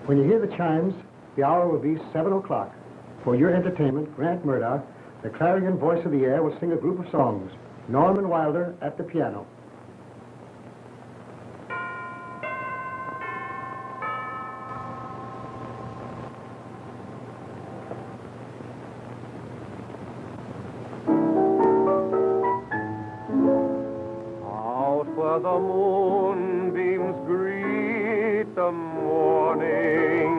When you hear the chimes, the hour will be 7 o'clock. For your entertainment, Grant Murdoch, the clarion voice of the air, will sing a group of songs. Norman Wilder at the piano. Out where the moonbeams greet the morning,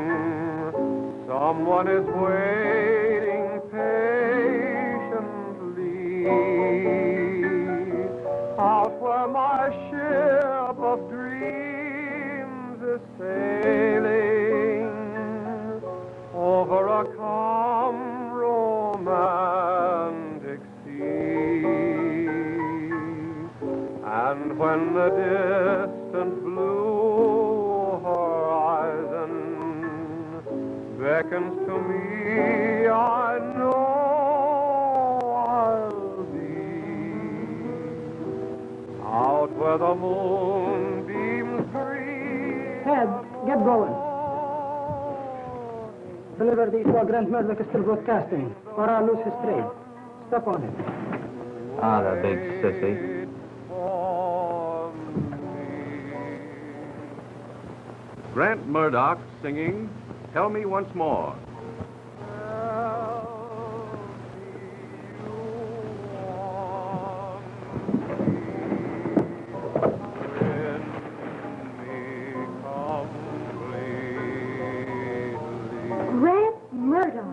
someone is waiting patiently. Out where my ship of dreams is sailing over a calm romantic sea. And when the distant blue horizon beckons to me, I know I'll be out where the moonbeams greet. Ted, get going. Deliver these while Grant Murdoch is still broadcasting, or I'll lose his trade. Step on it. Ah, the big sissy. Grant Murdoch singing Tell Me Once More. Grant Murdoch,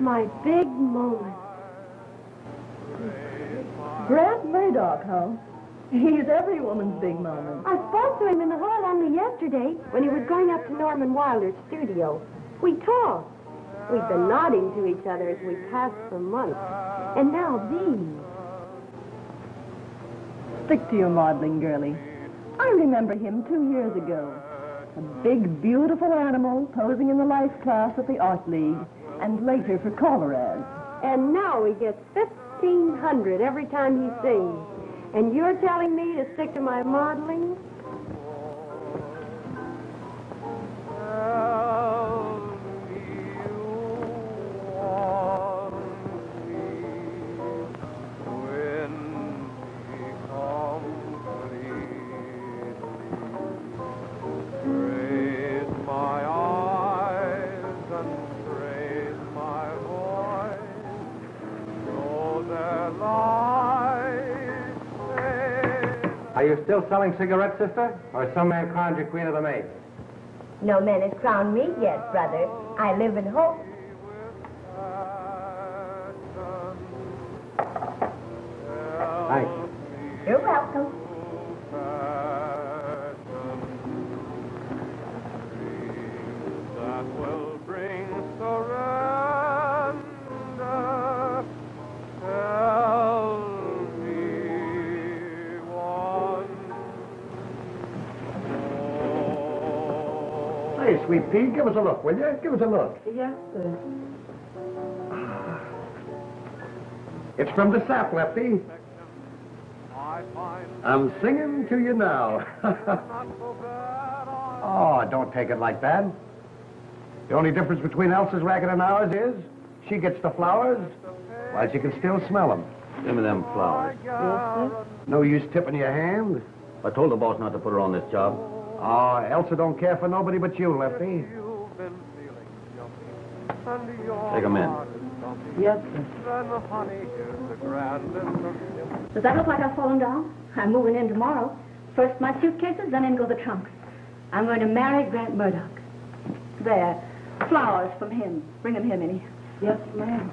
my big moment. Grant Murdoch, huh? He's every woman's big moment. I spoke to him in the hall only yesterday when he was going up to Norman Wilder's studio. We talked. We've been nodding to each other as we passed for months. And now these. Stick to your modeling, girlie. I remember him 2 years ago. A big, beautiful animal posing in the life class at the Art League, and later for caller ads. And now he gets $1,500 every time he sings. And you're telling me to stick to my modeling? Are you still selling cigarettes, sister? Or some man crowned you queen of the maids? No man has crowned me yet, brother. I live in hope. Thanks. You're welcome. That will bring surrender. Tell me once more. Hey, sweet pea, give us a look, will you? Give us a look. Yes, sir. It's from the sap, Lefty. I'm singing to you now. Oh, don't take it like that. The only difference between Elsa's racket and ours is she gets the flowers while she can still smell them. Give me them flowers. Yes, sir. No use tipping your hand. I told the boss not to put her on this job. Oh, Elsa don't care for nobody but you, Lefty. Take them in. Yes, sir. Does that look like I've fallen down? I'm moving in tomorrow. First my suitcases, then in go the trunks. I'm going to marry Grant Murdoch. There. Flowers from him. Bring them here, Minnie. Yes, ma'am.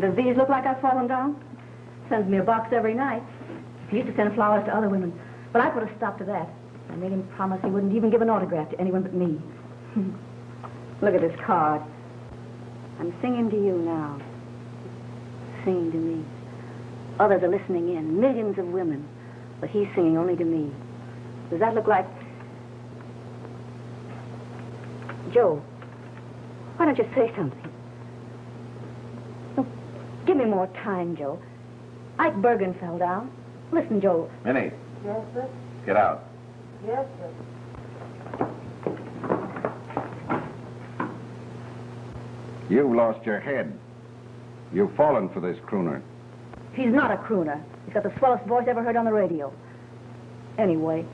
Does these look like I've fallen down? Sends me a box every night. He used to send flowers to other women, but I put a stop to that. I made him promise he wouldn't even give an autograph to anyone but me. Look at this card. I'm singing to you now. Singing to me. Others are listening in, millions of women, but he's singing only to me. Does that look like... Joe, why don't you say something? Oh, give me more time, Joe. Ike Bergen fell down. Listen, Joe. Minnie, Yes, sir. get out. Yes, sir. You've lost your head. You've fallen for this crooner. He's not a crooner. He's got the swellest voice I ever heard on the radio. Anyway,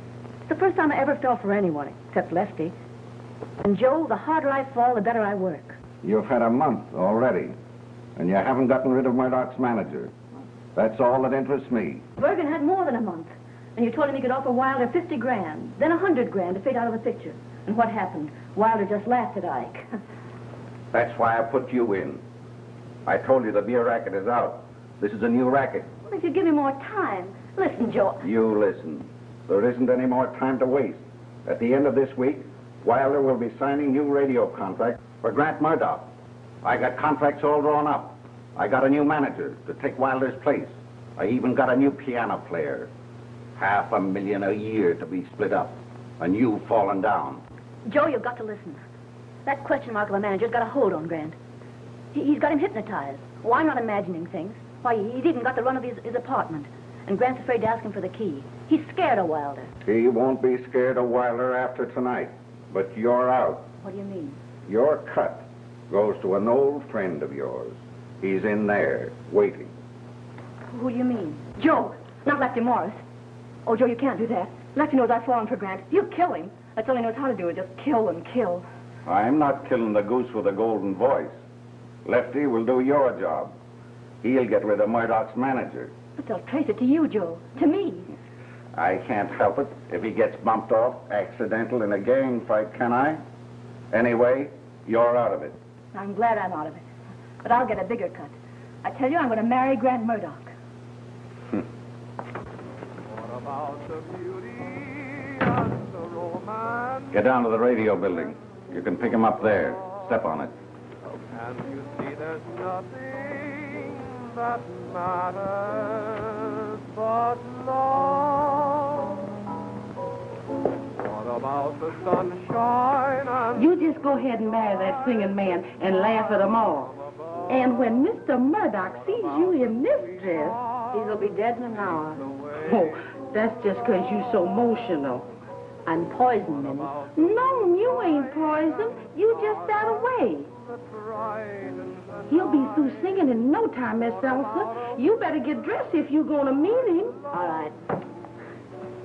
it's the first time I ever fell for anyone, except Lefty. And Joe, the harder I fall, the better I work. You've had a month already, and you haven't gotten rid of Murdoch's manager. That's all that interests me. Bergen had more than a month. And you told him he could offer Wilder 50 grand, then 100 grand to fade out of the picture. And what happened? Wilder just laughed at Ike. That's why I put you in. I told you the beer racket is out. This is a new racket. Well, if you give me more time. Listen, Joe. You listen. There isn't any more time to waste. At the end of this week, Wilder will be signing new radio contracts for Grant Murdoch. I got contracts all drawn up. I got a new manager to take Wilder's place. I even got a new piano player. $500,000 a year to be split up. And you've fallen down. Joe, you've got to listen. That question mark of a manager's got a hold on Grant. He's got him hypnotized. Oh, I'm not imagining things. Why, he's even got the run of his apartment. And Grant's afraid to ask him for the key. He's scared of Wilder. He won't be scared of Wilder after tonight. But you're out. What do you mean? Your cut goes to an old friend of yours. He's in there, waiting. Who do you mean? Joe, not Lefty Morris. Oh, Joe, you can't do that. Lefty knows I've fallen for Grant. He'll kill him. That's all he knows how to do, is just kill and kill. I'm not killing the goose with a golden voice. Lefty will do your job. He'll get rid of Murdoch's manager. But they'll trace it to you, Joe. To me. I can't help it if he gets bumped off accidental in a gang fight, can I? Anyway, you're out of it. I'm glad I'm out of it. But I'll get a bigger cut. I tell you, I'm going to marry Grant Murdoch. What about the beauty and the romance? Get down to the radio building. You can pick him up there. Step on it. And you see there's nothing that matters but love. What about the sunshine and... You just go ahead and marry that singing man and laugh at them all. And when Mr. Murdoch sees you in this dress, he'll be dead in an hour. Oh, that's just because you're so emotional. I'm poisoned, Minnie. No, you ain't poisoned. You just that away. He'll be through singing in no time, Miss Elsa. You better get dressed if you're going to meet him. All right.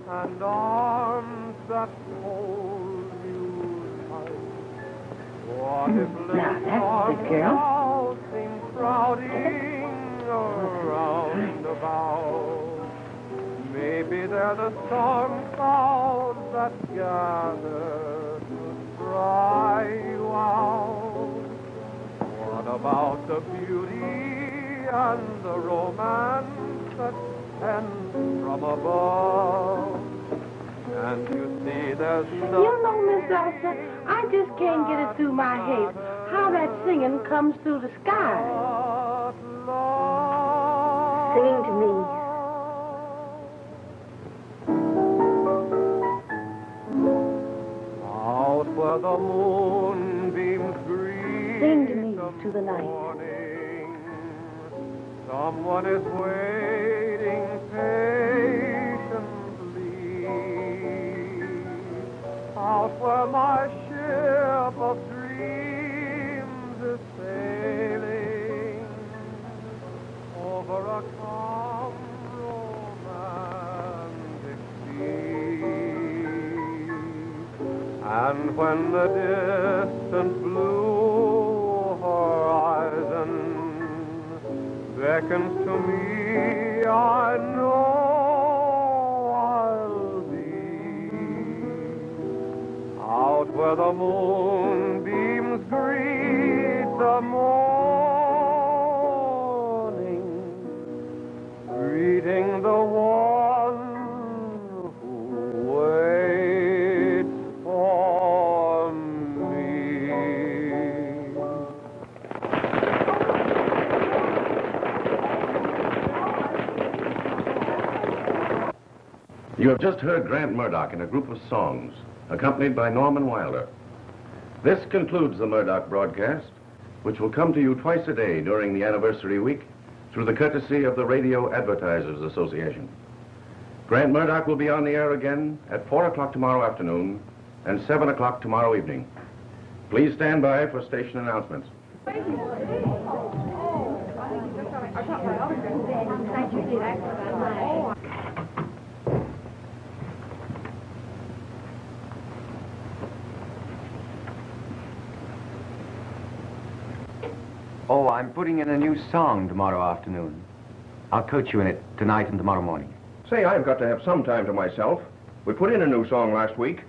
And arms that hold you tight. What if Now, that's a good girl. seem crowding around about? Maybe they're the storm clouds that gather to dry you out. What about the beauty and the romance that sends from above? And you see there's nothing... You know, Miss Elsa, I just can't get it through my head how that singing comes through the sky. Singing to me. Out where the moonbeams greet Sing to me through the night. morning, someone is waiting patiently. Out where my ship of dreams is sailing over a calm romantic sea. And when the distant blue horizon beckons to me, I know I'll be out where the moonbeams greet the morning, greeting the one who waits for me. You have just heard Grant Murdoch in a group of songs, accompanied by Norman Wilder. This concludes the Murdoch broadcast, which will come to you twice a day during the anniversary week through the courtesy of the Radio Advertisers Association. Grant Murdoch will be on the air again at 4 o'clock tomorrow afternoon and 7 o'clock tomorrow evening. Please stand by for station announcements. Oh, I'm putting in a new song tomorrow afternoon. I'll coach you in it tonight and tomorrow morning. Say, I've got to have some time to myself. We put in a new song last week.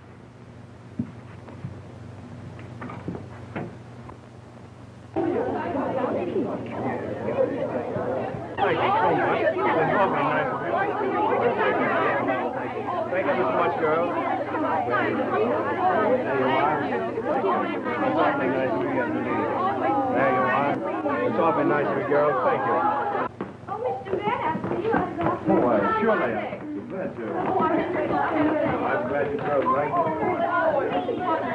Thank you so much, girls. There you are. It's awfully nice of you, girls. Thank you. Oh, Mr. Van, Oh, sure I am. Glad to. I'm glad you girls like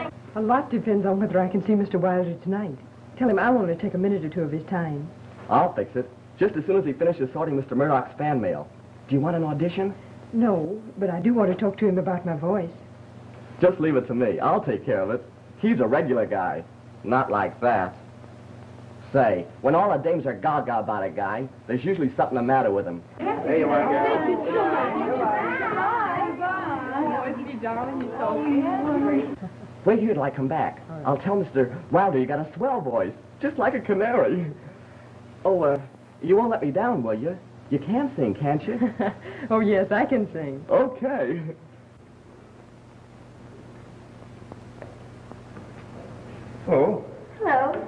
it. A lot depends on whether I can see Mr. Wilder tonight. Tell him I'll only take a minute or two of his time. I'll fix it. Just as soon as he finishes sorting Mr. Murdoch's fan mail. Do you want an audition? No, but I do want to talk to him about my voice. Just leave it to me. I'll take care of it. He's a regular guy. Not like that. Say, when all the dames are gaga about a guy, there's usually something the matter with him. There you are, girls. Wait here till I come back. I'll tell Mr. Wilder you got a swell voice, just like a canary. Oh, you won't let me down, will you? You can sing, can't you? Oh, yes, I can sing. Okay. Oh, Hello.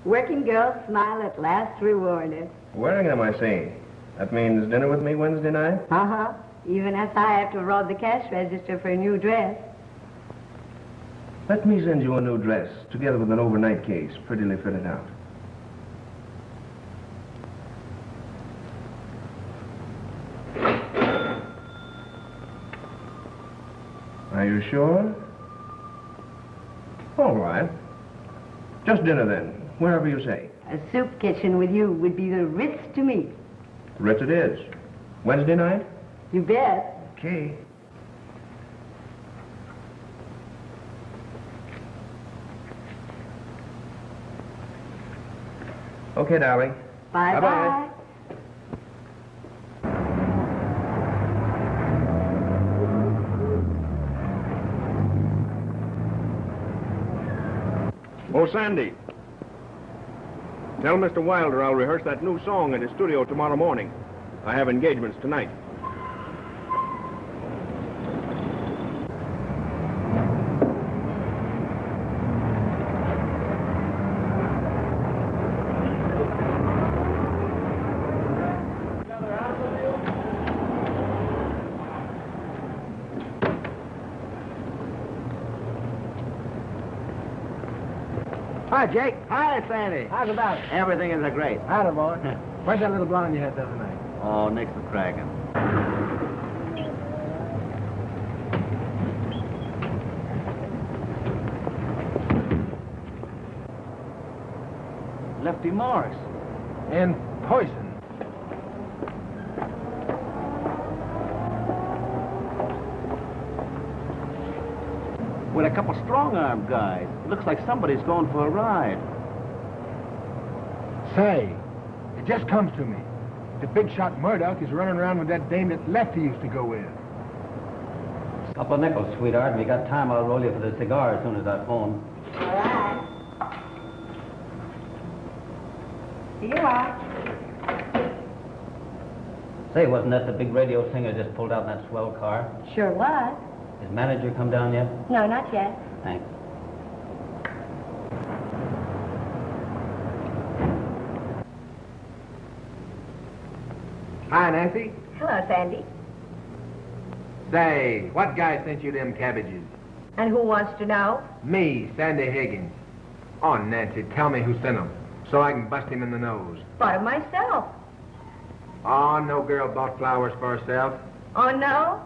Working girl smile at last rewarded. wearing am I seeing? That means dinner with me Wednesday night? Uh-huh. Even as I have to rob the cash register for a new dress. Let me send you a new dress, together with an overnight case, prettily fitted out. Are you sure? All right. Just dinner then, wherever you say. A soup kitchen with you would be the Ritz to me. Ritz it is. Wednesday night? You bet. Okay. Okay, darling. Bye-bye. Bye-bye. Oh, Sandy. Tell Mr. Wilder I'll rehearse that new song at his studio tomorrow morning. I have engagements tonight. Hi, Jake. Hi, Sandy. How's about it? Everything is a great. Hi, boy. Where's that little blonde you had the other night? Oh, Nick's a crackin'. Lefty Morris. And poison. With a couple strong-armed guys. Looks like somebody's going for a ride. Say, it just comes to me. The big shot Murdoch is running around with that dame that Lefty used to go with. Couple of nickels, sweetheart. If you got time, I'll roll you for the cigar as soon as I phone. All right. Here you are. Say, wasn't that the big radio singer just pulled out in that swell car? Sure was. His manager come down yet? No, not yet. Thanks. Hi, Nancy. Hello, Sandy. Say, what guy sent you them cabbages? And who wants to know? Me, Sandy Higgins. Oh, Nancy, tell me who sent them, so I can bust him in the nose. Bought 'em myself. Oh, no girl bought flowers for herself. Oh, no?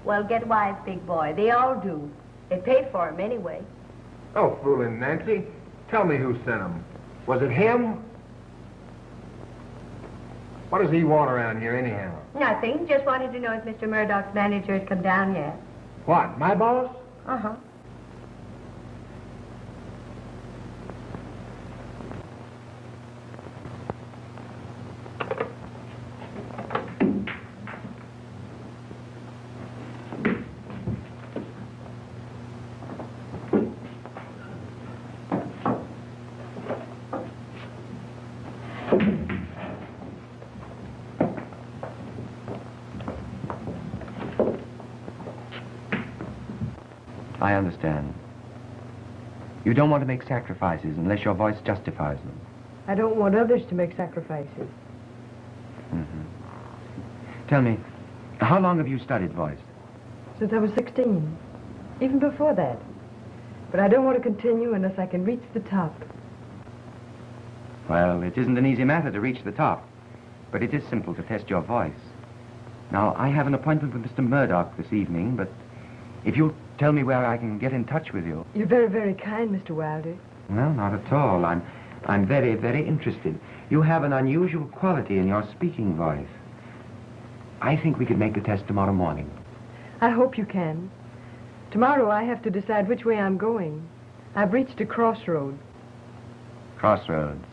Well, get wise, big boy. They all do. They paid for 'em anyway. Oh, fooling, Nancy. Tell me who sent them. Was it him? What does he want around here, anyhow? Nothing. Just wanted to know if Mr. Murdoch's manager has come down yet. What, my boss? Uh-huh. I understand. You don't want to make sacrifices unless your voice justifies them. I don't want others to make sacrifices. Tell me, how long have you studied voice? Since I was 16. Even before that. But I don't want to continue unless I can reach the top. Well, it isn't an easy matter to reach the top, but it is simple to test your voice. Now, I have an appointment with Mr. Murdoch this evening, but if you'll tell me where I can get in touch with you. You're very, very kind, Mr. Wilder. No, not at all. I'm very, very interested. You have an unusual quality in your speaking voice. I think we could make the test tomorrow morning. I hope you can. Tomorrow I have to decide which way I'm going. I've reached a crossroad. Crossroads.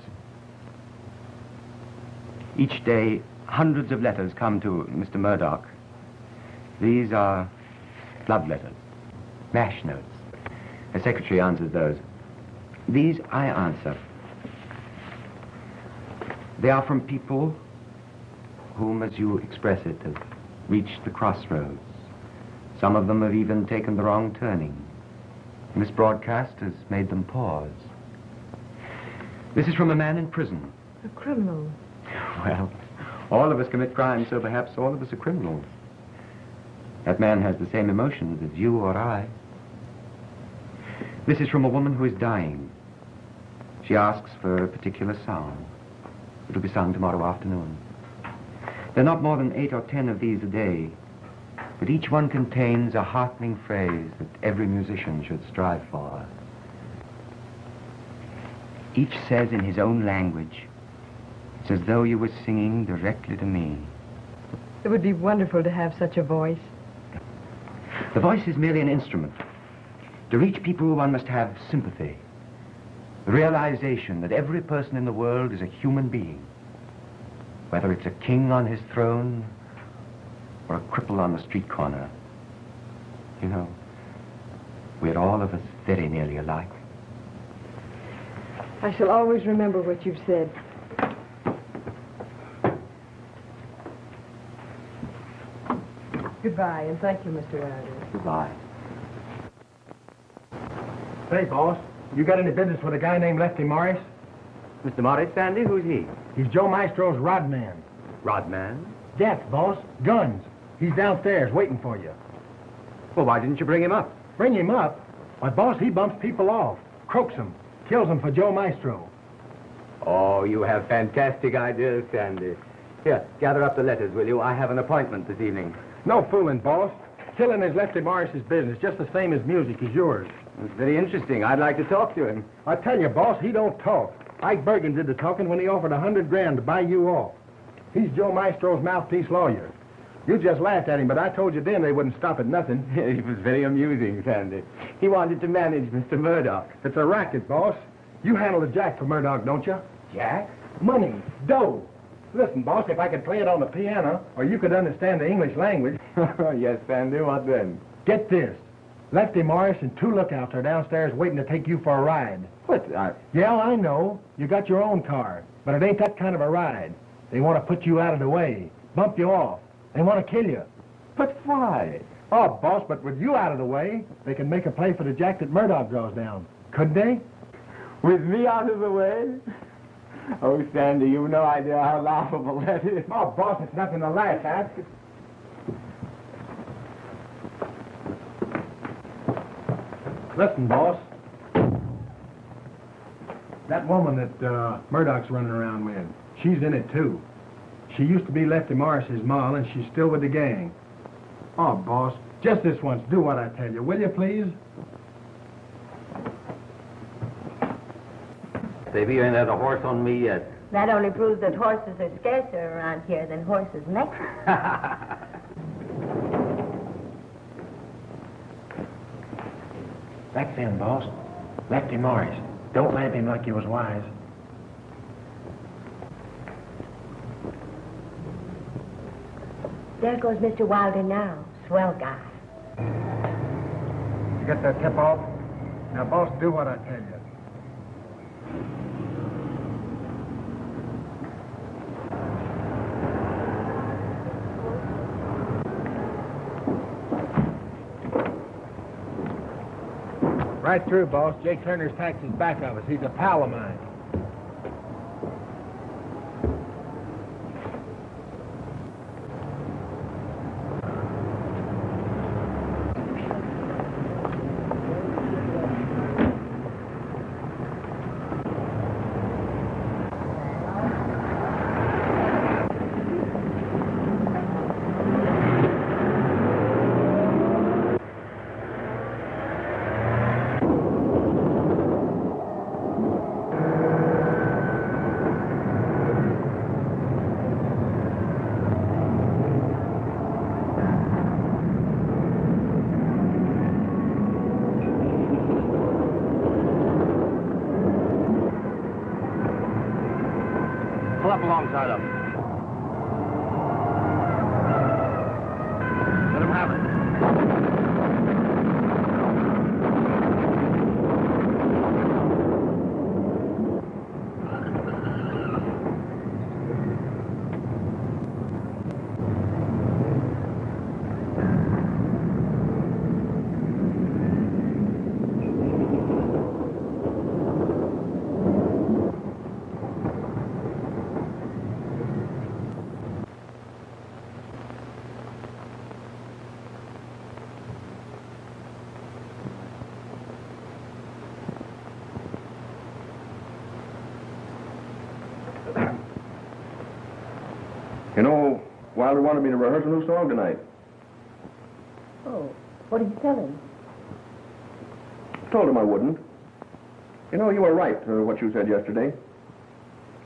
Each day, hundreds of letters come to Mr. Murdoch. These are love letters, mash notes. A secretary answers those. These I answer. They are from people whom, as you express it, have reached the crossroads. Some of them have even taken the wrong turning. And this broadcast has made them pause. This is from a man in prison. A criminal. Well, all of us commit crimes, so perhaps all of us are criminals. That man has the same emotions as you or I. This is from a woman who is dying. She asks for a particular song. It'll be sung tomorrow afternoon. There are not more than 8 or 10 of these a day, but each one contains a heartening phrase that every musician should strive for. Each says in his own language, it's as though you were singing directly to me. It would be wonderful to have such a voice. The voice is merely an instrument. To reach people, one must have sympathy. The realization that every person in the world is a human being. Whether it's a king on his throne or a cripple on the street corner. You know, we're all of us very nearly alike. I shall always remember what you've said. Goodbye, and thank you, Mr. Wilder. Goodbye. Say, boss, you got any business with a guy named Lefty Morris? Mr. Morris, Sandy, who's he? He's Joe Maestro's rodman. Rodman? Yes, boss. Guns. He's downstairs waiting for you. Well, why didn't you bring him up? Bring him up? Why, boss, he bumps people off, croaks them, kills them for Joe Maestro. Oh, you have fantastic ideas, Sandy. Here, gather up the letters, will you? I have an appointment this evening. No fooling, boss. Killing is Lefty Morris's business, just the same as music is yours. It's very interesting. I'd like to talk to him. I tell you, boss, he don't talk. Ike Bergen did the talking when he offered $100,000 to buy you off. He's Joe Maestro's mouthpiece lawyer. You just laughed at him, but I told you then they wouldn't stop at nothing. It was very amusing, Sandy. He wanted to manage Mr. Murdoch. It's a racket, boss. You handle the jack for Murdoch, don't you? Jack? Money. Dough. Listen, boss, if I could play it on the piano, or you could understand the English language. Yes, Sandy, what then? Get this. Lefty Morris and 2 lookouts are downstairs waiting to take you for a ride. What? Yeah, I know. You got your own car, but it ain't that kind of a ride. They want to put you out of the way, bump you off. They want to kill you. But why? Oh, boss, but with you out of the way, they can make a play for the jack that Murdoch draws down. Couldn't they? With me out of the way? Oh, Sandy, you've no idea how laughable that is. Oh, boss, it's nothing to laugh at. Listen, boss. That woman that Murdoch's running around with, she's in it, too. She used to be Lefty Morris's ma, and she's still with the gang. Oh, boss, just this once, do what I tell you, will you, please? Baby, you ain't had a horse on me yet. That only proves that horses are scarcer around here than horses' necks. That's him, boss. Lefty Morris. Don't lamp him like he was wise. There goes Mr. Wilder now. Swell guy. You get that tip off? Now, boss, do what I tell you. Right through, boss. Jake Turner's taxi's back of us. He's a pal of mine. Pull up alongside of him. Let him have it. You know, Wilder wanted me to rehearse a new song tonight. Oh, what did you tell him? Told him I wouldn't. You know, you were right, what you said yesterday.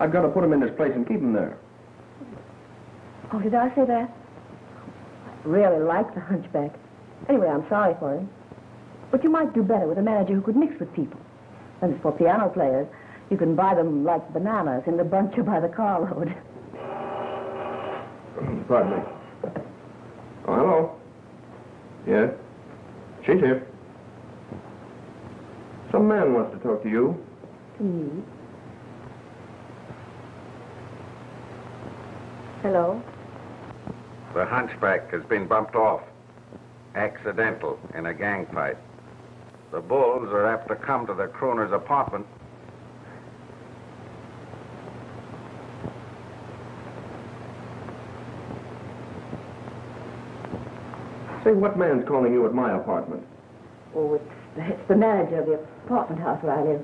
I've got to put him in his place and keep him there. Oh, did I say that? I really like the hunchback. Anyway, I'm sorry for him. But you might do better with a manager who could mix with people. And as for piano players, you can buy them like bananas in the bunch or by the carload. Pardon me. Oh, hello. Yes? She's here. Some man wants to talk to you. To me? Hello? The hunchback has been bumped off. Accidental in a gang fight. The bulls are apt to come to the crooner's apartment. Say, what man's calling you at my apartment? Oh, it's the manager of the apartment house where I live.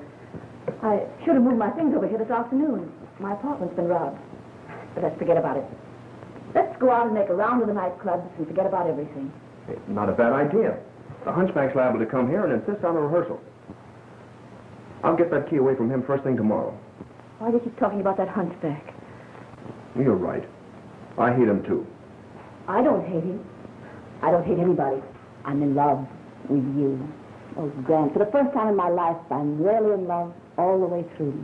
I should have moved my things over here this afternoon. My apartment's been robbed. But let's forget about it. Let's go out and make a round of the nightclubs and forget about everything. Not a bad idea. The hunchback's liable to come here and insist on a rehearsal. I'll get that key away from him first thing tomorrow. Why do you keep talking about that hunchback? You're right. I hate him, too. I don't hate him. I don't hate anybody. I'm in love with you. Oh, Grant, for the first time in my life, I'm really in love all the way through.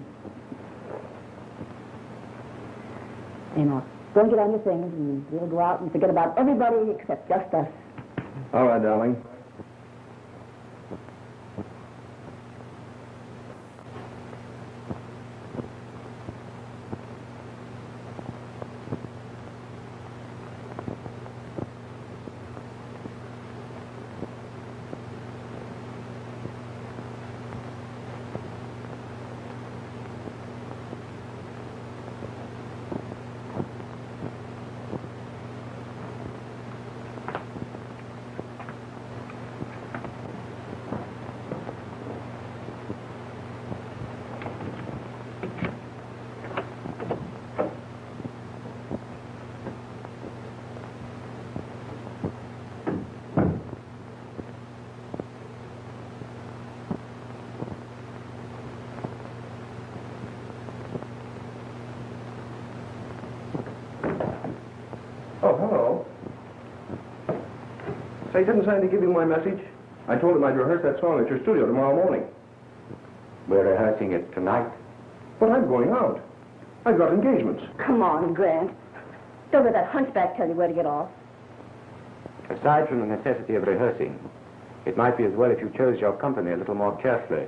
You know, go and get on your things, and we'll go out and forget about everybody except just us. All right, darling. Oh, hello. Say, didn't Sandy give you my message? I told him I'd rehearse that song at your studio tomorrow morning. We're rehearsing it tonight. But I'm going out. I've got engagements. Come on, Grant. Don't let that hunchback tell you where to get off. Aside from the necessity of rehearsing, it might be as well if you chose your company a little more carefully.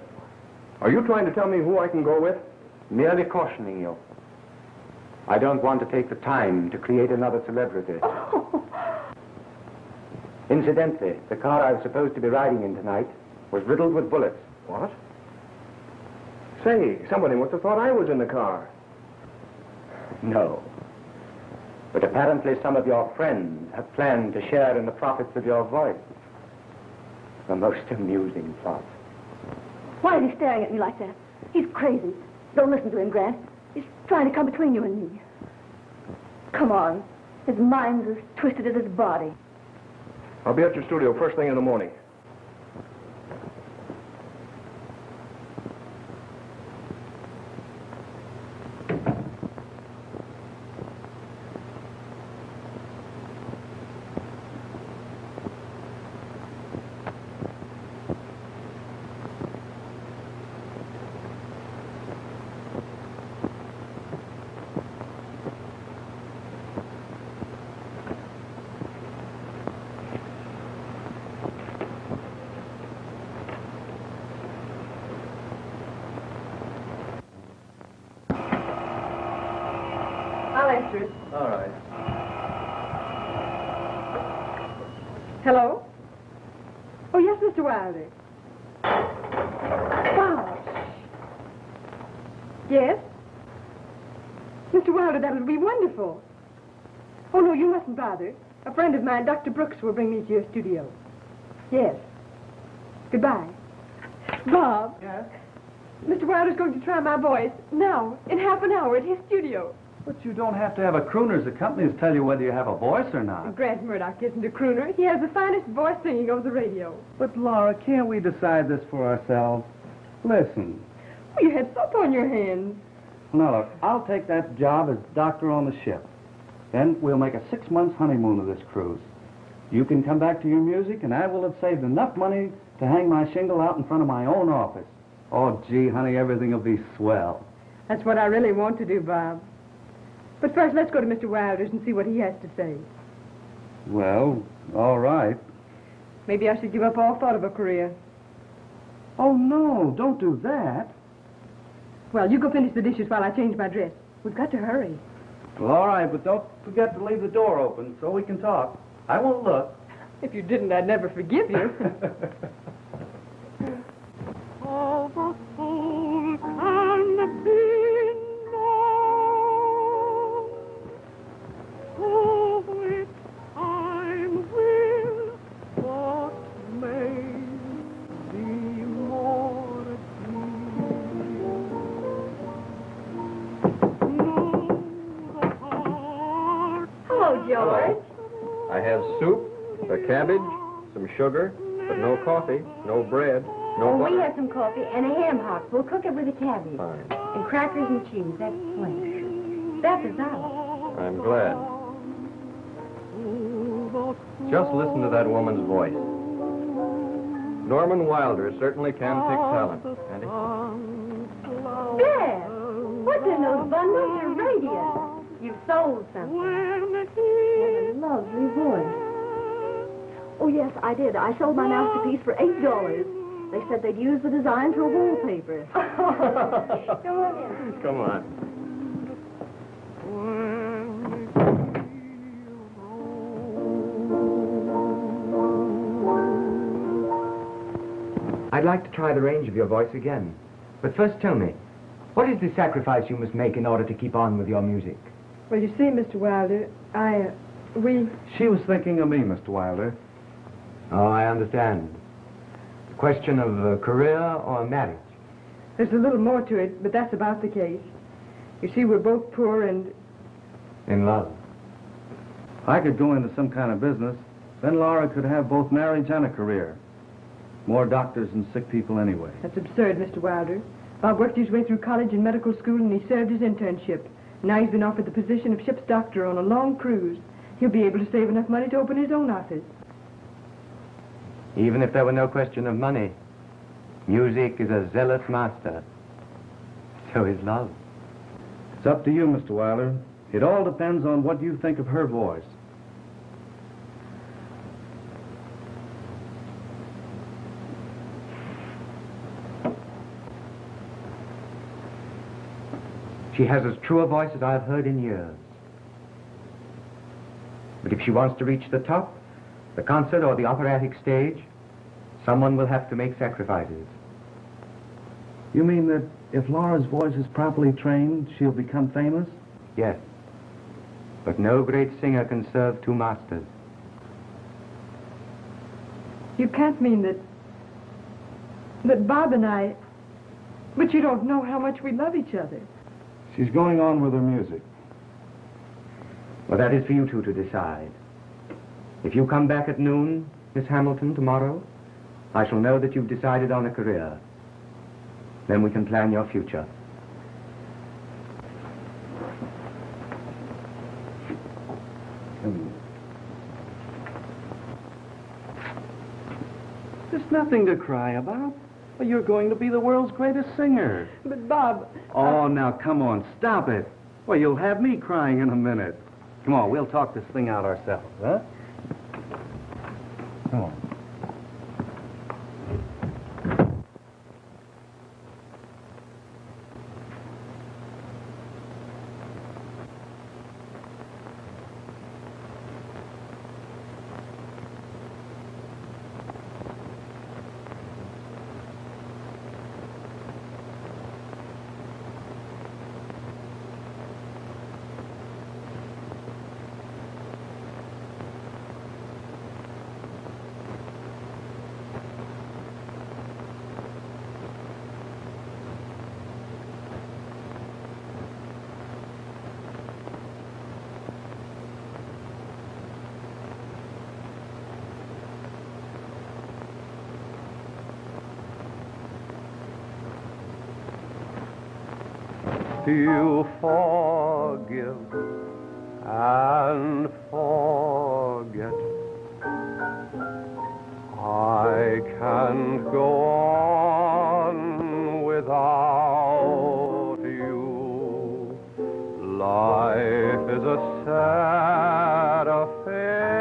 Are you trying to tell me who I can go with? Merely cautioning you. I don't want to take the time to create another celebrity. Incidentally, the car I was supposed to be riding in tonight was riddled with bullets. What? Say, somebody must have thought I was in the car. No. But apparently some of your friends have planned to share in the profits of your voice. A most amusing plot. Why is he staring at me like that? He's crazy. Don't listen to him, Grant. He's trying to come between you and me. Come on. His mind's as twisted as his body. I'll be at your studio first thing in the morning. All right. Hello? Oh, yes, Mr. Wilder. Wow. Yes? Mr. Wilder, that would be wonderful. Oh, no, you mustn't bother. A friend of mine, Dr. Brooks, will bring me to your studio. Yes. Goodbye. Bob. Yes? Mr. Wilder's going to try my voice now, in half an hour, at his studio. But you don't have to have a crooner as the companies tell you whether you have a voice or not. Grant Murdoch isn't a crooner. He has the finest voice singing over the radio. But, Laura, can't we decide this for ourselves? Listen. Oh, you had soap on your hands. Now, look, I'll take that job as doctor on the ship. Then we'll make a 6-month honeymoon of this cruise. You can come back to your music, and I will have saved enough money to hang my shingle out in front of my own office. Oh, gee, honey, everything will be swell. That's what I really want to do, Bob. But first, let's go to Mr. Wilder's and see what he has to say. Well, all right. Maybe I should give up all thought of a career. Oh, no, don't do that. Well, you go finish the dishes while I change my dress. We've got to hurry. Well, all right, but don't forget to leave the door open so we can talk. I won't look. If you didn't, I'd never forgive you. All the soul can be known, so which time will what may be more Hello, George. I have soup, a cabbage, some sugar, but no coffee, no bread, no butter. We have some coffee and a ham hock. We'll cook it with a cabbage. Fine. And crackers and cheese. That's plenty. That's a dollar. I'm glad. Just listen to that woman's voice. Norman Wilder certainly can pick talent, can't he? Dad, what's in those bundles? Your radio. You've sold something. What a lovely voice. Oh, yes, I did. I sold my masterpiece for $8. They said they'd use the design for a wallpaper. Come on in. Come on. I'd like to try the range of your voice again. But first tell me, what is the sacrifice you must make in order to keep on with your music? Well, you see, Mr. Wilder, She was thinking of me, Mr. Wilder. Oh, I understand. A question of career or marriage? There's a little more to it, but that's about the case. You see, we're both poor and... In love. I could go into some kind of business. Then Laura could have both marriage and a career. More doctors and sick people anyway. That's absurd, Mr. Wilder. Bob worked his way through college and medical school, and he served his internship. Now he's been offered the position of ship's doctor on a long cruise. He'll be able to save enough money to open his own office. Even if there were no question of money, music is a zealous master. So is love. It's up to you, Mr. Wilder. It all depends on what you think of her voice. She has as true a voice as I've heard in years. But if she wants to reach the top, the concert or the operatic stage, someone will have to make sacrifices. You mean that if Laura's voice is properly trained, she'll become famous? Yes. But no great singer can serve two masters. You can't mean that Bob and I... But you don't know how much we love each other. She's going on with her music. Well, that is for you two to decide. If you come back at noon, Miss Hamilton, tomorrow, I shall know that you've decided on a career. Then we can plan your future. There's nothing to cry about. Well, you're going to be the world's greatest singer. But, Bob... Oh, now, come on, stop it. Well, you'll have me crying in a minute. Come on, we'll talk this thing out ourselves, huh? Come on. You forgive and forget. I can't go on without you. Life is a sad affair.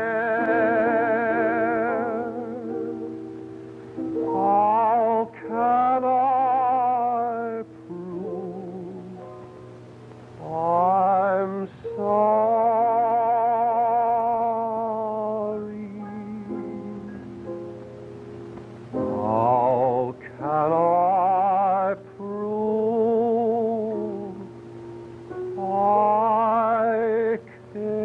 How can I prove I'm sorry? How can I prove I care?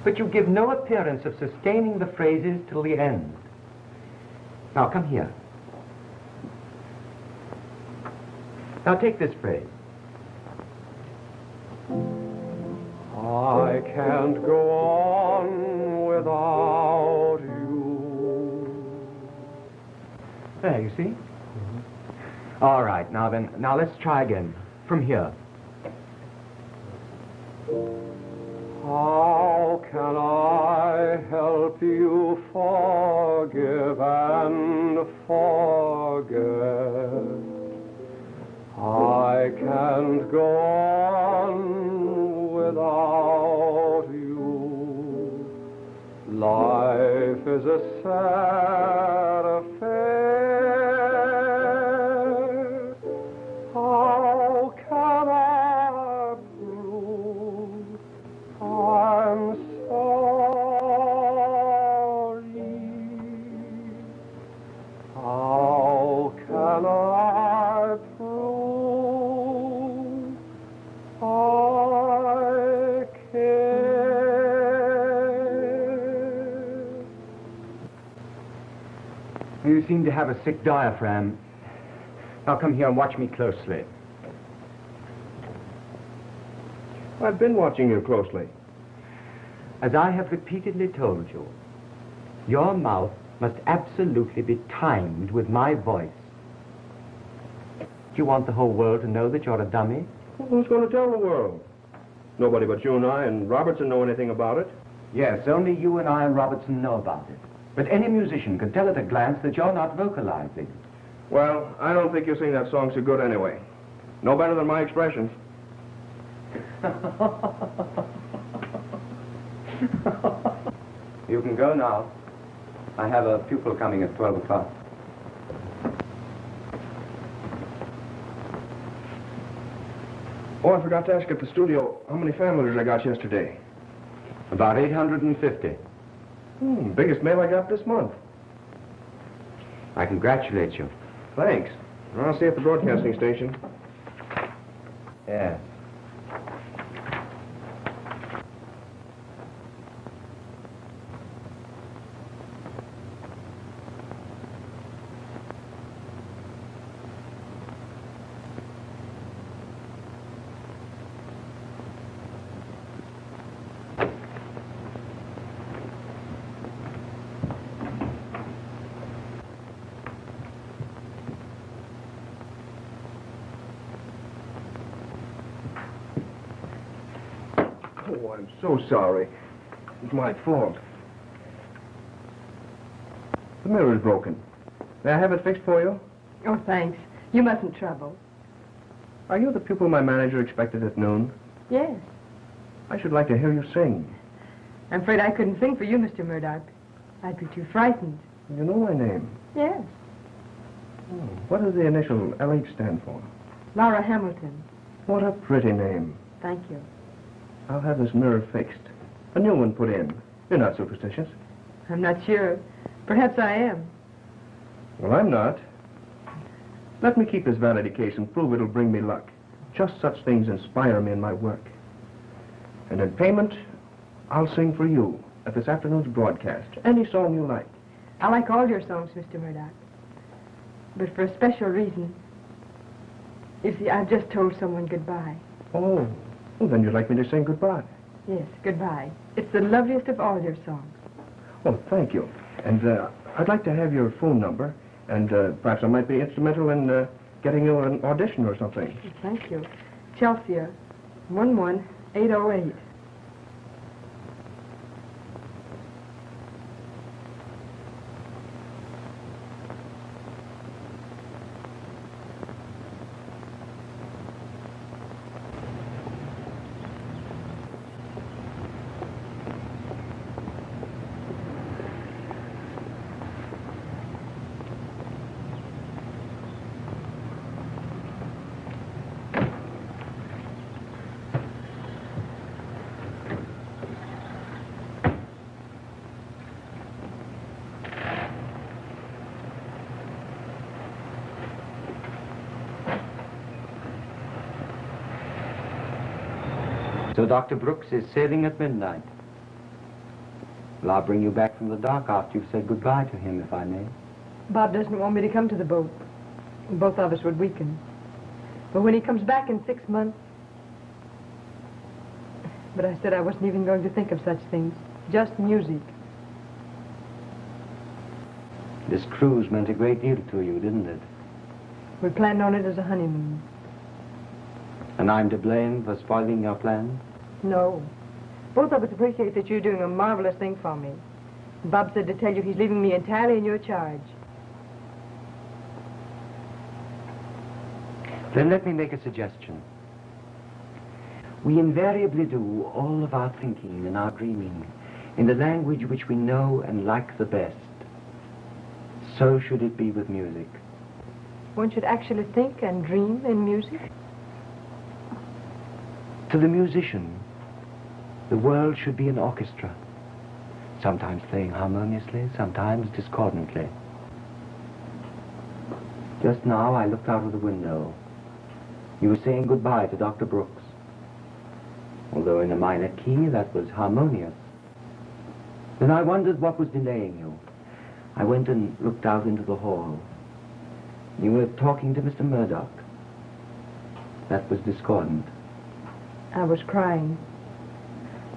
But you give no appearance of sustaining the phrases till the end. Now, come here. Now, take this phrase. I can't go on without you. There, you see? All right, now let's try again. From here. How can I help you forgive and forget? I can't go on without you. Life is a sad affair. How can I prove I'm sorry? How can I prove I care? You seem to have a sick diaphragm. Now, come here and watch me closely. I've been watching you closely. As I have repeatedly told you, your mouth must absolutely be timed with my voice. Do you want the whole world to know that you're a dummy? Well, who's going to tell the world? Nobody but you and I and Robertson know anything about it. Yes, only you and I and Robertson know about it. But any musician can tell at a glance that you're not vocalizing. Well, I don't think you sing that song so good anyway. No better than my expressions. You can go now. I have a pupil coming at 12 o'clock. Oh, I forgot to ask at the studio how many fan letters I got yesterday. About 850. Biggest mail I got this month. I congratulate you. Thanks. I'll see you at the broadcasting station. Yes. Oh, I'm so sorry. It's my fault. The mirror's broken. May I have it fixed for you? Oh, thanks. You mustn't trouble. Are you the pupil my manager expected at noon? Yes. I should like to hear you sing. I'm afraid I couldn't sing for you, Mr. Murdoch. I'd be too frightened. You know my name. Yes. What does the initial LH stand for? Laura Hamilton. What a pretty name. Thank you. I'll have this mirror fixed. A new one put in. You're not superstitious. I'm not sure. Perhaps I am. Well, I'm not. Let me keep this vanity case and prove it'll bring me luck. Just such things inspire me in my work. And in payment, I'll sing for you at this afternoon's broadcast. Any song you like. I like all your songs, Mr. Murdoch. But for a special reason. You see, I've just told someone goodbye. Oh, well, then you'd like me to sing goodbye. Yes, goodbye. It's the loveliest of all your songs. Oh, thank you. And I'd like to have your phone number, and perhaps I might be instrumental in getting you an audition or something. Thank you. Chelsea, 11808. So Dr. Brooks is sailing at midnight. Well, I'll bring you back from the dock after you've said goodbye to him, if I may. Bob doesn't want me to come to the boat. Both of us would weaken. But when he comes back in 6 months... But I said I wasn't even going to think of such things. Just music. This cruise meant a great deal to you, didn't it? We planned on it as a honeymoon. And I'm to blame for spoiling your plans? No. Both of us appreciate that you're doing a marvelous thing for me. Bob said to tell you he's leaving me entirely in your charge. Then let me make a suggestion. We invariably do all of our thinking and our dreaming in the language which we know and like the best. So should it be with music. One should actually think and dream in music? To the musician, the world should be an orchestra, sometimes playing harmoniously, sometimes discordantly. Just now I looked out of the window. You were saying goodbye to Dr. Brooks. Although in a minor key, that was harmonious. Then I wondered what was delaying you. I went and looked out into the hall. You were talking to Mr. Murdoch. That was discordant. I was crying.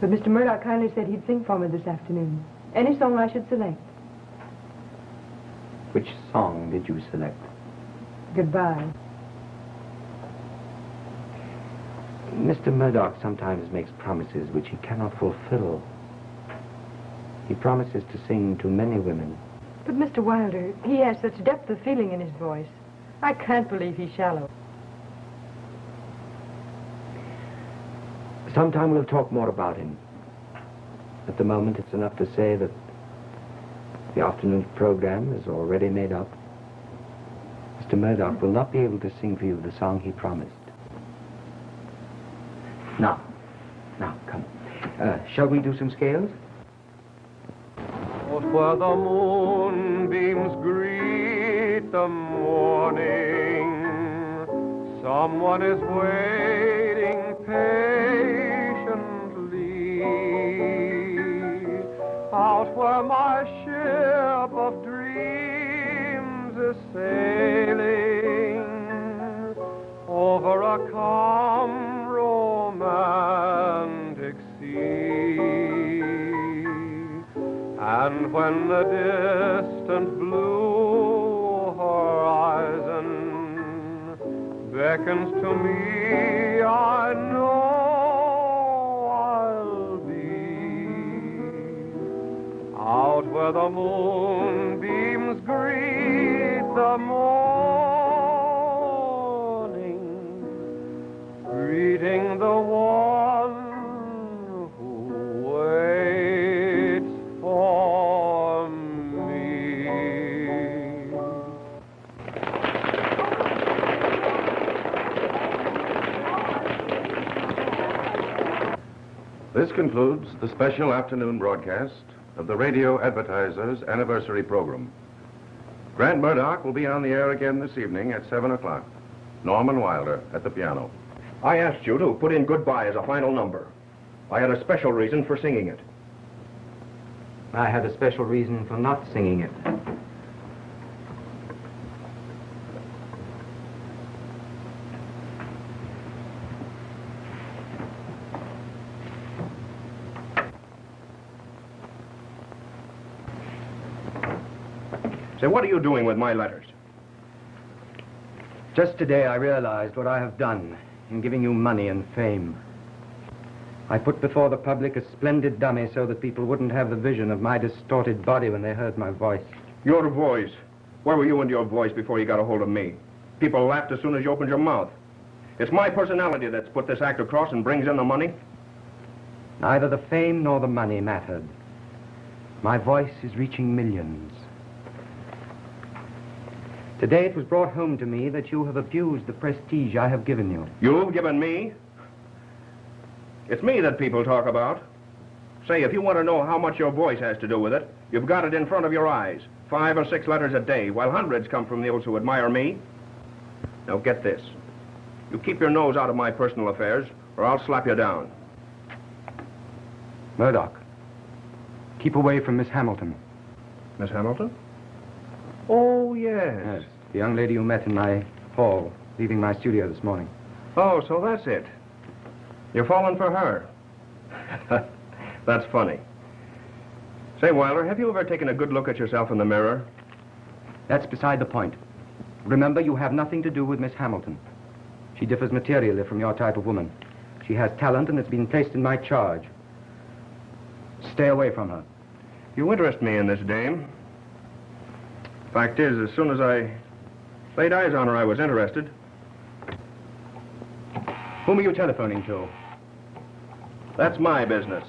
But Mr. Murdoch kindly said he'd sing for me this afternoon. Any song I should select. Which song did you select? Goodbye. Mr. Murdoch sometimes makes promises which he cannot fulfill. He promises to sing to many women. But Mr. Wilder, he has such depth of feeling in his voice. I can't believe he's shallow. Sometime we'll talk more about him. At the moment, it's enough to say that the afternoon program is already made up. Mr. Murdoch will not be able to sing for you the song he promised. Now, come. Shall we do some scales? Out where the moonbeams greet the morning, someone is waiting patiently. Out where my ship of dreams is sailing over a calm romantic sea. And when the distant blue horizon beckons to me, I know I'll be out where the moonbeams greet the morning, greeting the one who waits for me. This concludes the special afternoon broadcast of the Radio Advertisers Anniversary Program. Grant Murdoch will be on the air again this evening at 7 o'clock. Norman Wilder at the piano. I asked you to put in Goodbye as a final number. I had a special reason for singing it. I had a special reason for not singing it. Say, what are you doing with my letters? Just today I realized what I have done in giving you money and fame. I put before the public a splendid dummy so that people wouldn't have the vision of my distorted body when they heard my voice. Your voice. Where were you and your voice before you got a hold of me? People laughed as soon as you opened your mouth. It's my personality that's put this act across and brings in the money. Neither the fame nor the money mattered. My voice is reaching millions. Today it was brought home to me that you have abused the prestige I have given you. You've given me? It's me that people talk about. Say, if you want to know how much your voice has to do with it, you've got it in front of your eyes. 5 or 6 letters a day, while hundreds come from those who admire me. Now get this. You keep your nose out of my personal affairs, or I'll slap you down. Murdoch, keep away from Miss Hamilton. Miss Hamilton? Oh, yes. Yes, the young lady you met in my hall, leaving my studio this morning. Oh, so that's it. You're falling for her. That's funny. Say, Wilder, have you ever taken a good look at yourself in the mirror? That's beside the point. Remember, you have nothing to do with Miss Hamilton. She differs materially from your type of woman. She has talent and it's been placed in my charge. Stay away from her. You interest me in this dame. Fact is, as soon as I laid eyes on her, I was interested. Whom are you telephoning to? That's my business.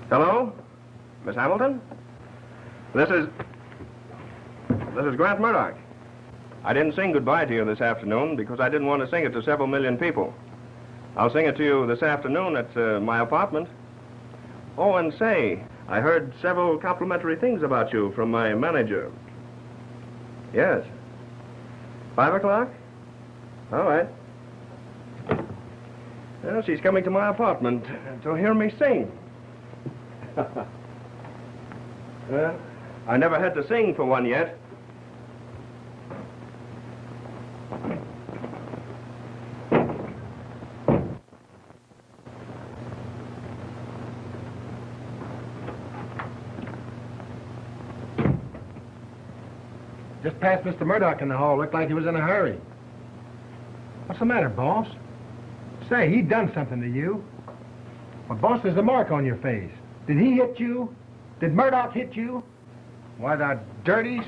Hello? Miss Hamilton? This is Grant Murdoch. I didn't sing goodbye to you this afternoon because I didn't want to sing it to several million people. I'll sing it to you this afternoon at my apartment. Oh, and say, I heard several complimentary things about you from my manager. Yes. 5 o'clock? All right. Well, she's coming to my apartment to hear me sing. Well, I never had to sing for one yet. Just passed Mr. Murdoch in the hall. Looked like he was in a hurry. What's the matter, boss? Say, he done something to you. Well, boss, there's a mark on your face. Did he hit you? Did Murdoch hit you? Why, the dirties?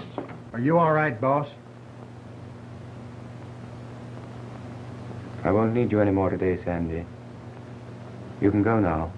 Are you all right, boss? I won't need you anymore today, Sandy. You can go now.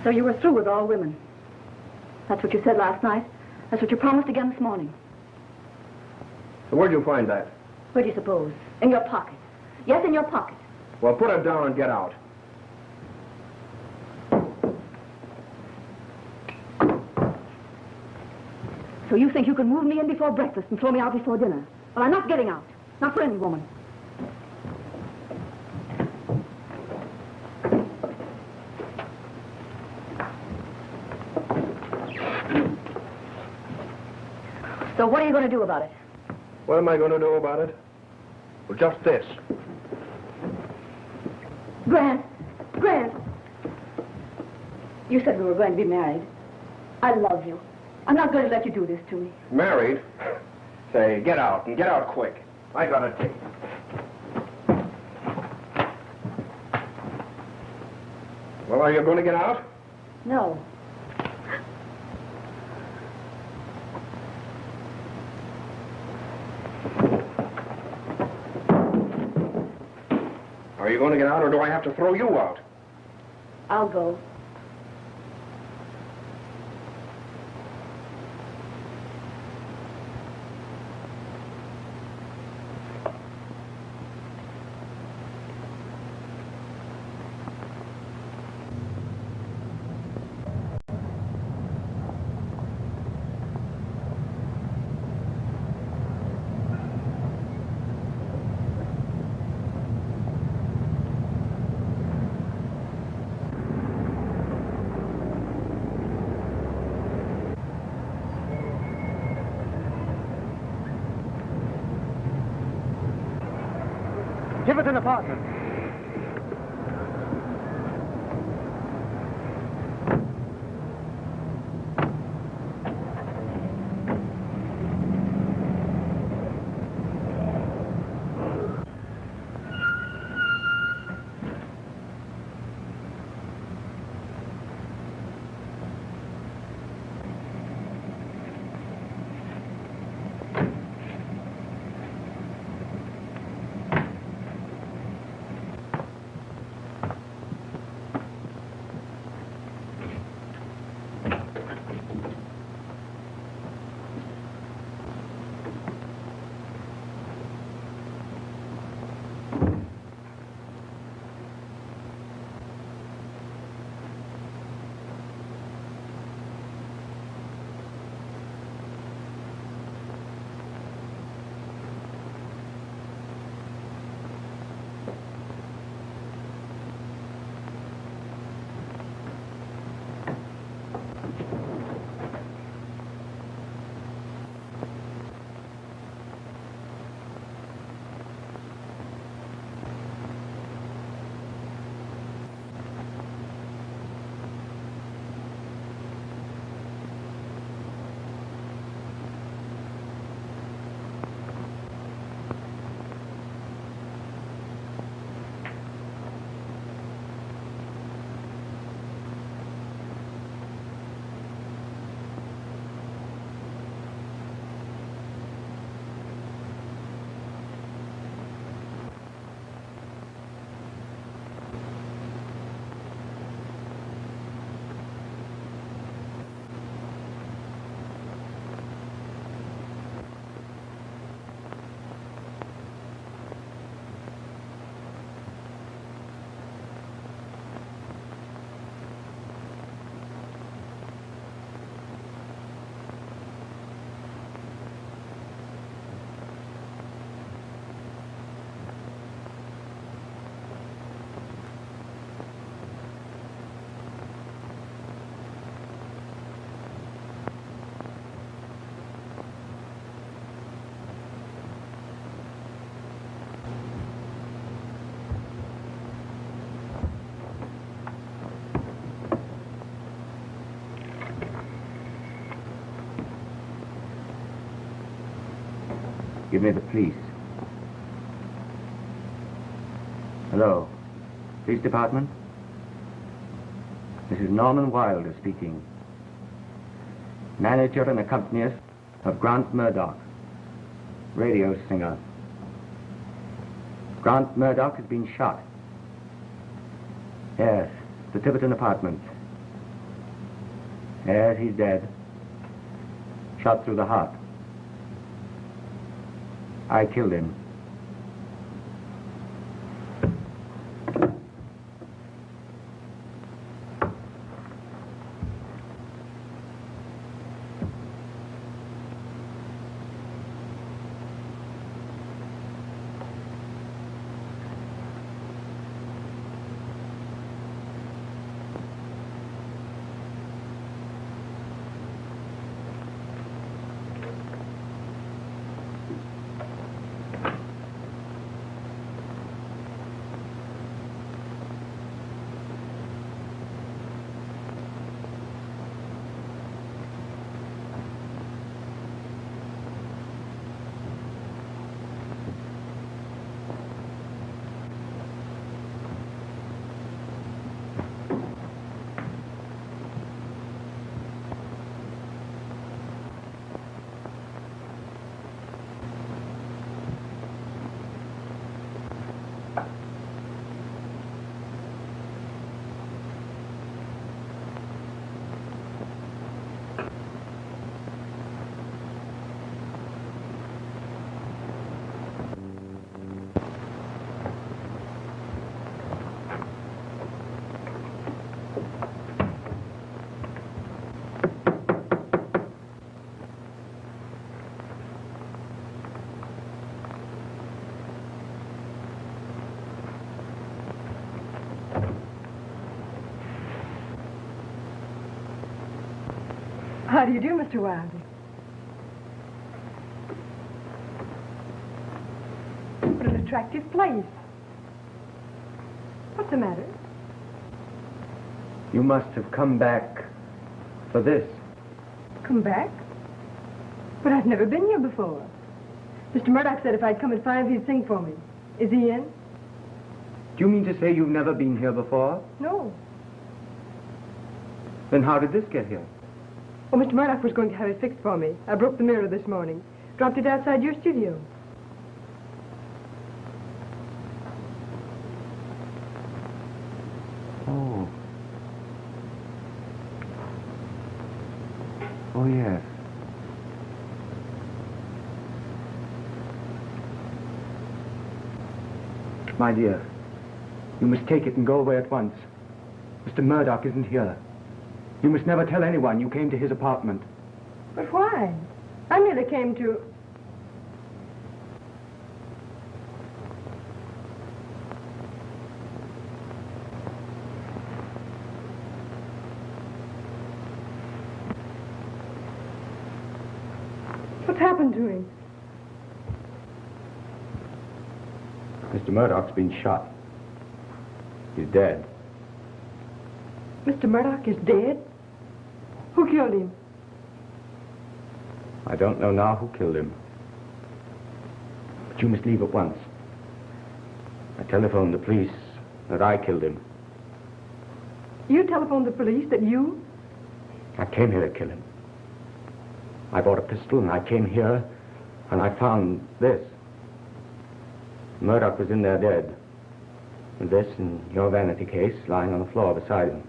So you were through with all women. That's what you said last night. That's what you promised again this morning. So where'd you find that? Where do you suppose? In your pocket. Yes, in your pocket. Well, put it down and get out. So you think you can move me in before breakfast and throw me out before dinner? Well, I'm not getting out. Not for any woman. So what are you going to do about it? What am I going to do about it? Well, just this. Grant! Grant! You said we were going to be married. I love you. I'm not going to let you do this to me. Married? Say, get out, and get out quick. I got a date. Well, are you going to get out? No. Are you going to get out, or do I have to throw you out? I'll go. Give it an apartment. Give me the police. Hello. Police Department? This is Norman Wilder speaking. Manager and accompanist of Grant Murdoch, radio singer. Grant Murdoch has been shot. Yes, the Tiverton apartment. Yes, he's dead. Shot through the heart. I killed him. How do you do, Mr. Wilder? What an attractive place. What's the matter? You must have come back for this. Come back? But I've never been here before. Mr. Murdoch said if I'd come at 5, he'd sing for me. Is he in? Do you mean to say you've never been here before? No. Then how did this get here? Well, Mr. Murdoch was going to have it fixed for me. I broke the mirror this morning. Dropped it outside your studio. Oh. Oh, yes. My dear, you must take it and go away at once. Mr. Murdoch isn't here. You must never tell anyone you came to his apartment. But why? I merely came to... What's happened to him? Mr. Murdoch's been shot. He's dead. Mr. Murdoch is dead? Who killed him? I don't know now who killed him. But you must leave at once. I telephoned the police that I killed him. You telephoned the police that you... I came here to kill him. I bought a pistol and I came here and I found this. Murdoch was in there dead. And this and your vanity case lying on the floor beside him.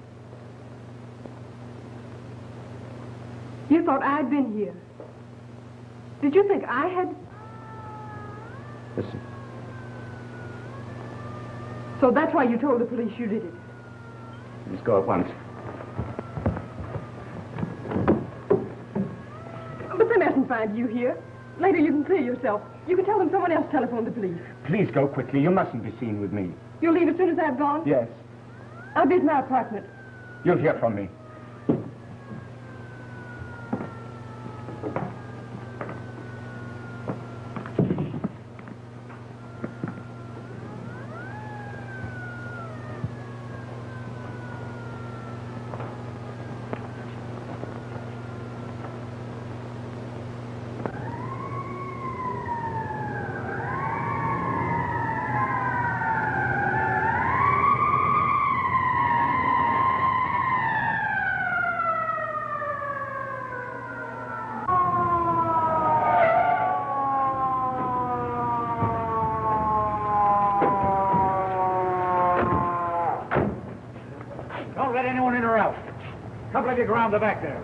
You thought I'd been here. Did you think I had... Listen. So that's why you told the police you did it. Let's go at once. But they mustn't find you here. Later you can clear yourself. You can tell them someone else telephoned the police. Please go quickly. You mustn't be seen with me. You'll leave as soon as I've gone? Yes. I'll be at my apartment. You'll hear from me. you around the back there.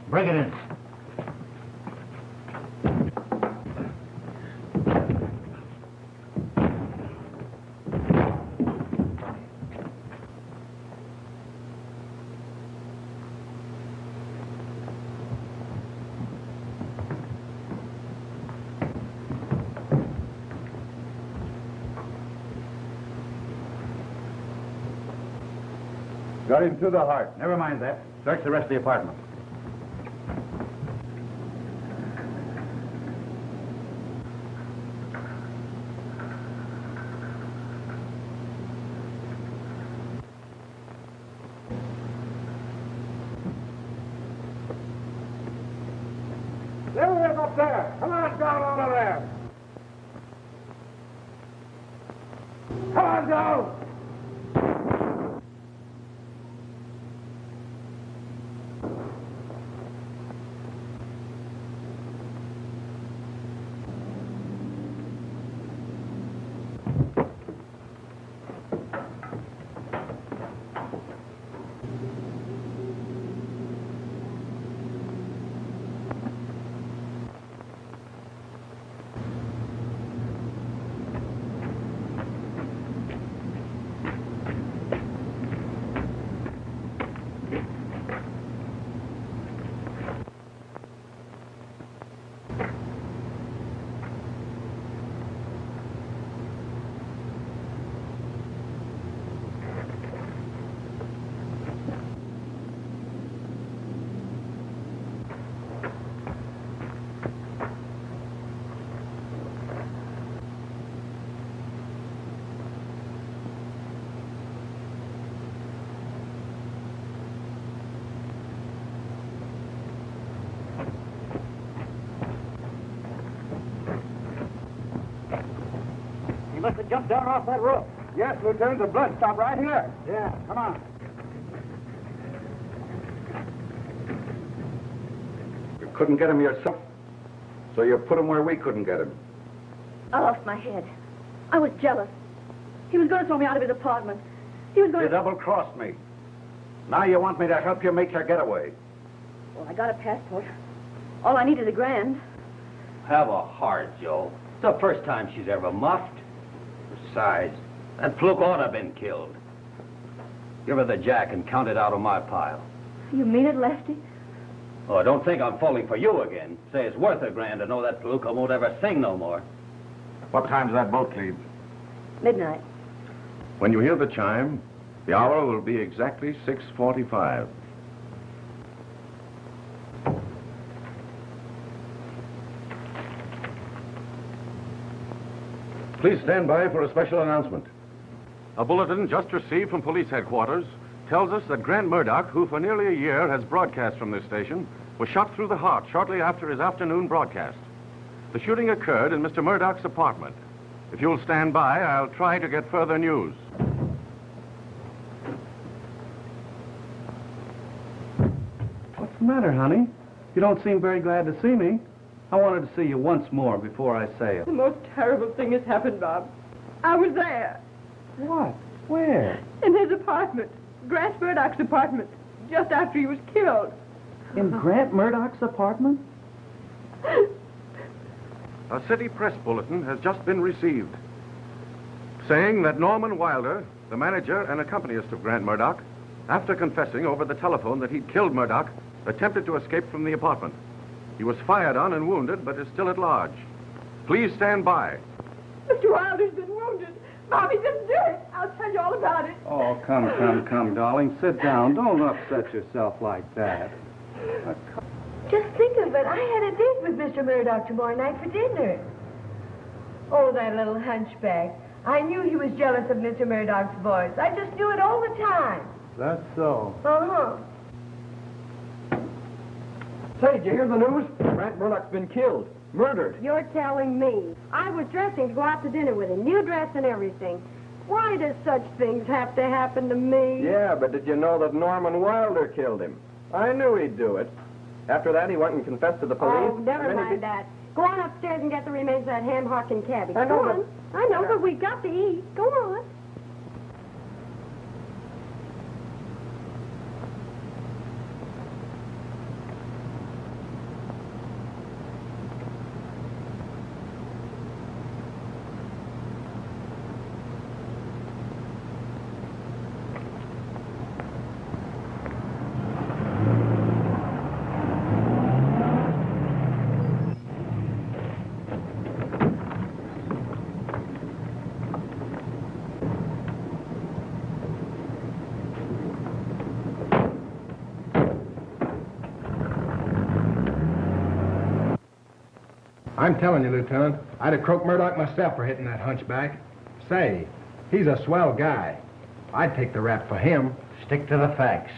Bring it in. Got him through the heart. Never mind that. Search the rest of the apartment. There he is up there. Come on down over there. Come on down. He must have jumped down off that roof. Yes, Lieutenant, the blood stopped right here. Yeah, come on. You couldn't get him yourself, so you put him where we couldn't get him. I lost my head. I was jealous. He was going to throw me out of his apartment. He was going You to... double-crossed me. Now you want me to help you make your getaway. Well, I got a passport. All I need is $1,000. Have a heart, Joe. It's the first time she's ever muffed. Besides, that fluke ought to have been killed. Give her the jack and count it out of my pile. You mean it, Lefty? Oh, don't think I'm falling for you again. Say it's worth $1,000 to know that fluke won't ever sing no more. What time's that boat leave? Midnight. When you hear the chime, the hour will be exactly 6:45. Please stand by for a special announcement. A bulletin just received from police headquarters tells us that Grant Murdoch, who for nearly a year has broadcast from this station, was shot through the heart shortly after his afternoon broadcast. The shooting occurred in Mr. Murdoch's apartment. If you'll stand by, I'll try to get further news. What's the matter, honey? You don't seem very glad to see me. I wanted to see you once more before I say it. The most terrible thing has happened, Bob. I was there. What? Where? In his apartment. Grant Murdoch's apartment. Just after he was killed. In Grant Murdoch's apartment? A city press bulletin has just been received saying that Norman Wilder, the manager and accompanist of Grant Murdoch, after confessing over the telephone that he'd killed Murdoch, attempted to escape from the apartment. He was fired on and wounded, but is still at large. Please stand by. Mr. Wilder's been wounded. Bobby didn't do it. I'll tell you all about it. Oh, come, darling. Sit down. Don't upset yourself like that. Just think of it. I had a date with Mr. Murdoch tomorrow night for dinner. Oh, that little hunchback. I knew he was jealous of Mr. Murdoch's voice. I just knew it all the time. That's so. Uh-huh. Say, did you hear the news? Grant Murdoch's been killed. Murdered. You're telling me. I was dressing to go out to dinner with him. New dress and everything. Why do such things have to happen to me? Yeah, but did you know that Norman Wilder killed him? I knew he'd do it. After that, he went and confessed to the police. Oh, never mind that. Go on upstairs and get the remains of that ham hock and cabbage. I know, Go on. I know, but we got to eat. Go on. I'm telling you, Lieutenant, I'd have croaked Murdoch myself for hitting that hunchback. Say, he's a swell guy. I'd take the rap for him. Stick to the facts.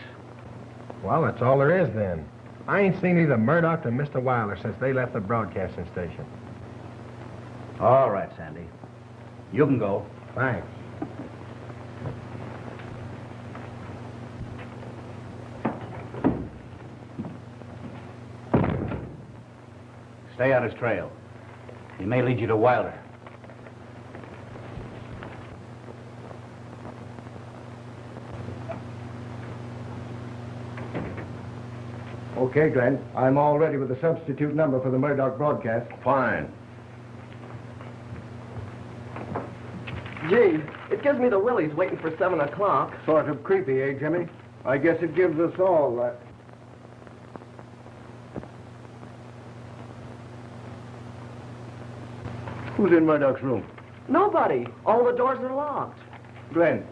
Well, that's all there is then. I ain't seen either Murdoch or Mr. Wilder since they left the broadcasting station. All right, Sandy. You can go. Thanks. Stay on his trail. He may lead you to Wilder. Okay, Glenn. I'm all ready with the substitute number for the Murdoch broadcast. Fine. Gee, it gives me the willies waiting for 7 o'clock. Sort of creepy, eh, Jimmy? I guess it gives us all that. Who's in Murdoch's room? Nobody. All the doors are locked. Glenn,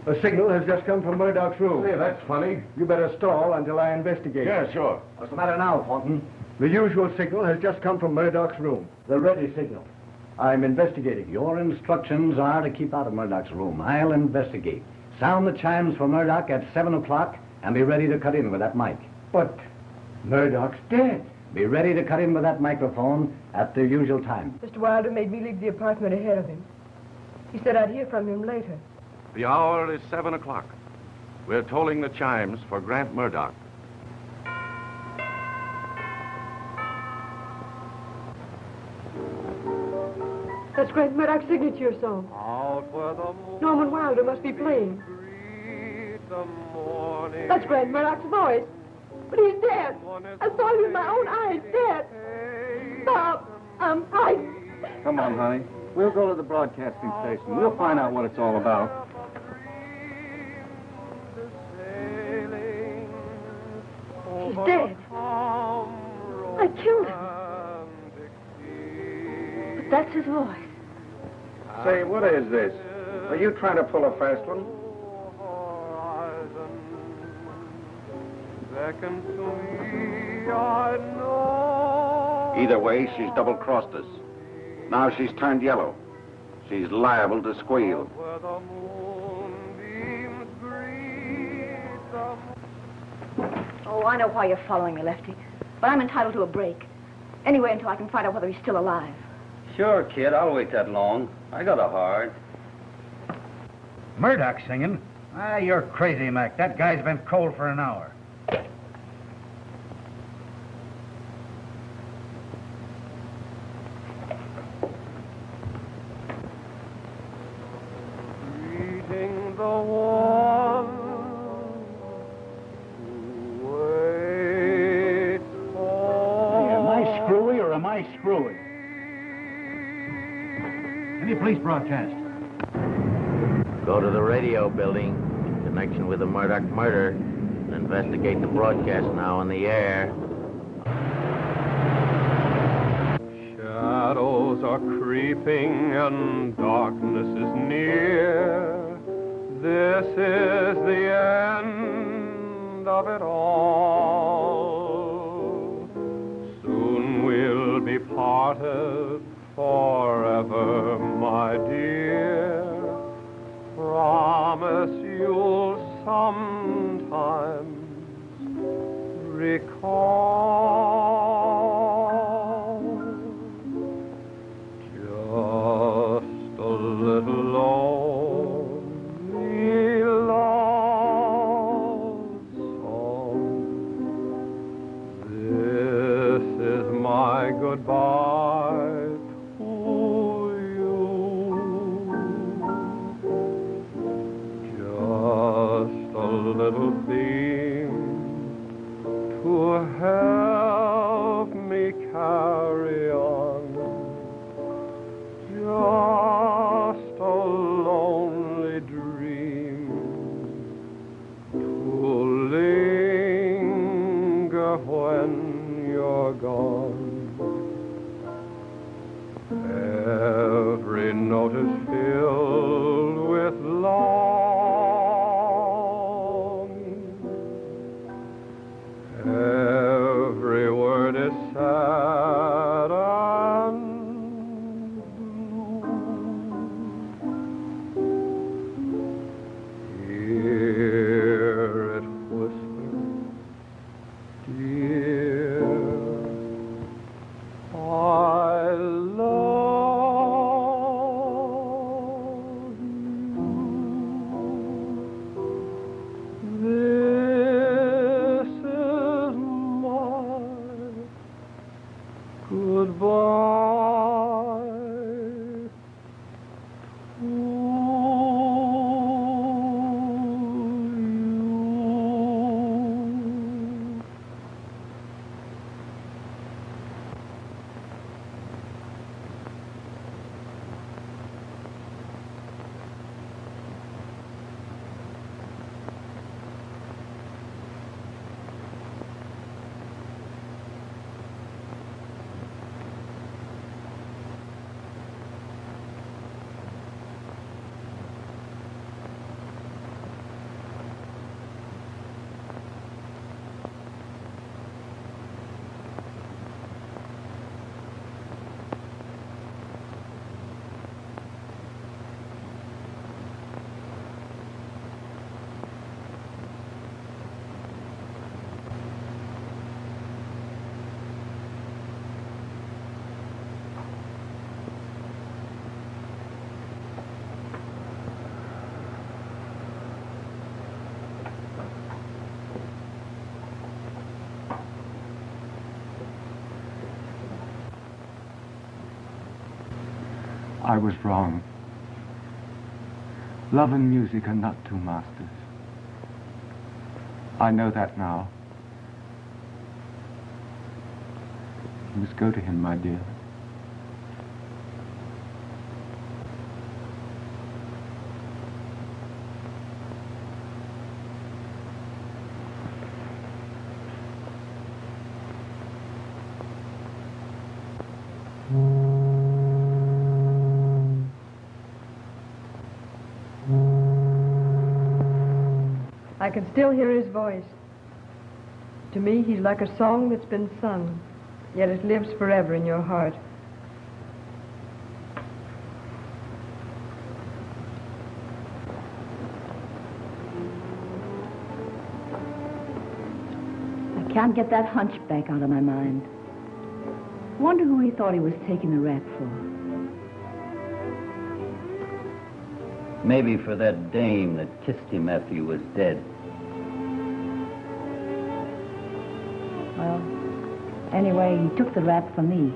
a signal has just come from Murdoch's room. Hey, that's funny. You better stall until I investigate. Yeah, sure. What's the matter now, Thornton? The usual signal has just come from Murdoch's room. The ready signal. I'm investigating. Your instructions are to keep out of Murdoch's room. I'll investigate. Sound the chimes for Murdoch at 7 o'clock and be ready to cut in with that mic. But Murdoch's dead. Be ready to cut in with that microphone at the usual time. Mr. Wilder made me leave the apartment ahead of him. He said I'd hear from him later. The hour is 7 o'clock. We're tolling the chimes for Grant Murdoch. That's Grant Murdoch's signature song. Norman Wilder must be playing. That's Grant Murdoch's voice. But he's dead. I saw him with my own eyes, dead. Stop. I'm frightened. Come on, honey. We'll go to the broadcasting station. We'll find out what it's all about. He's dead. I killed him. But that's his voice. Say, what is this? Are you trying to pull a fast one? Either way, she's double-crossed us. Now she's turned yellow. She's liable to squeal. Oh, I know why you're following me, Lefty. But I'm entitled to a break. Anyway, until I can find out whether he's still alive. Sure, kid. I'll wait that long. I got a heart. Murdoch singing? Ah, you're crazy, Mac. That guy's been cold for an hour. Greeting the one who waits for... Hey, am I screwy or am I screwy? Any police broadcast? Go to the radio building in connection with the Murdoch murder and investigate the broadcast now on the air. Shadows are creeping and darkness is near. This is the end of it all. Soon we'll be parted forever, my dear. Promise you'll sometimes recall. to help me carry on. Just a lonely dream to linger when you're gone. Every note is filled with longing. Every word is sad and blue. Hear it whisper, dear, I love you. This is my goodbye to you. I was wrong. Love and music are not two masters. I know that now. You must go to him, my dear. I can still hear his voice. To me, he's like a song that's been sung, yet it lives forever in your heart. I can't get that hunchback out of my mind. Wonder who he thought he was taking the rap for. Maybe for that dame that kissed him after he was dead. Well, anyway, he took the rap from me.